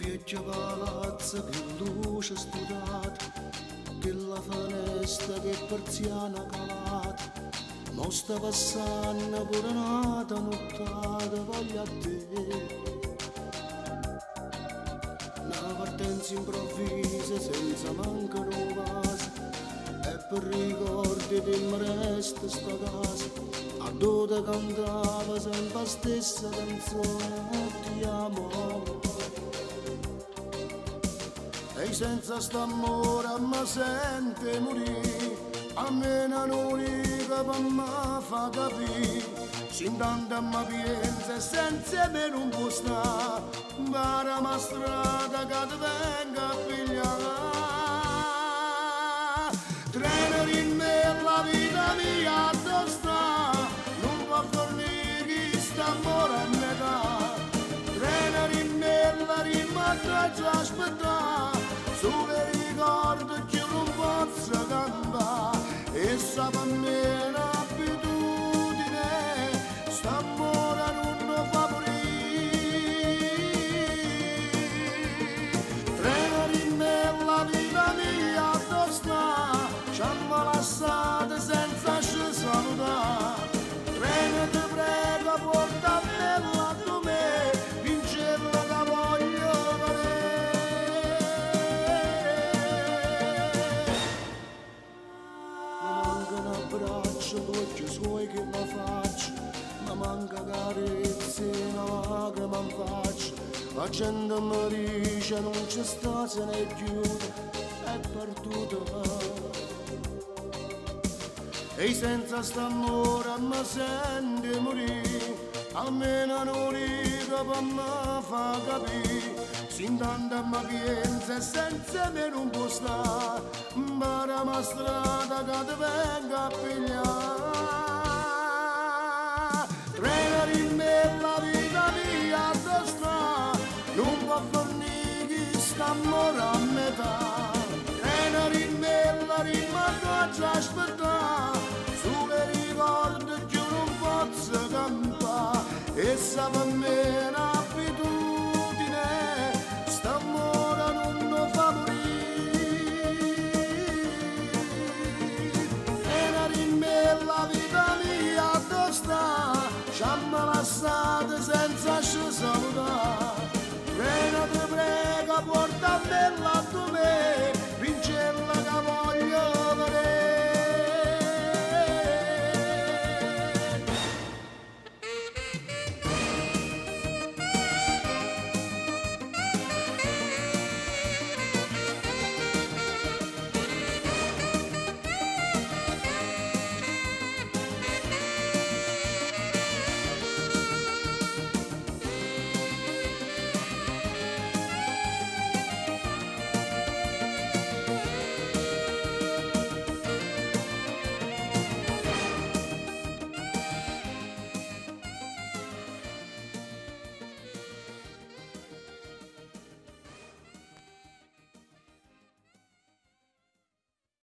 vecchio palazzo che luce studata, che la finestra che persiana calata, mo sta passando pure nata nottata, voglio a te. Una partenza improvvisa senza mancare un vaso, e per ricordi di me resta sta casa, a dove cantava sempre la stessa canzone, ti amo. E senza st'amore mi sente morire, a me non riga per me fa capire, sin tanta mi piensa e senza me non può stare, para ma strada che ti venga a pigliare. Treno in me la vita mia dove sta, non può fornire quest'amore a metà. Treno in me la rima che già aspettare, solo ricordo che non posso cantare, e sa per me è un'abitudine, st'amore non fa morire. Treno in me la vita mia dove sta, ci hanno lasciato senza ci salutare. Treno ti prego portamela con me, vincerla che voglio vedere. Mi manca un abbraccio, l'occhio suoi che mi faccio, mi manca carezze, una lacrima in faccia, la gente mi dice non c'è sta, se ne chiude, è perduta. E senza st'amore mi sente morire, almeno non riga per me fa capire, sin tanta mi piensa e senza me non può stare, para ma strada che ti venga a pigliare. Treno in me la vita mia dove sta, non può fornire quest'amore a metà. Treno in me la rima che già aspettare, solo ricordo che non posso cantare, e sa per me è un'abitudine, st'amore non fa morire. Treno in me la vita mia dove sta, ci hanno lasciato senza ci salutare. Treno ti prego portamela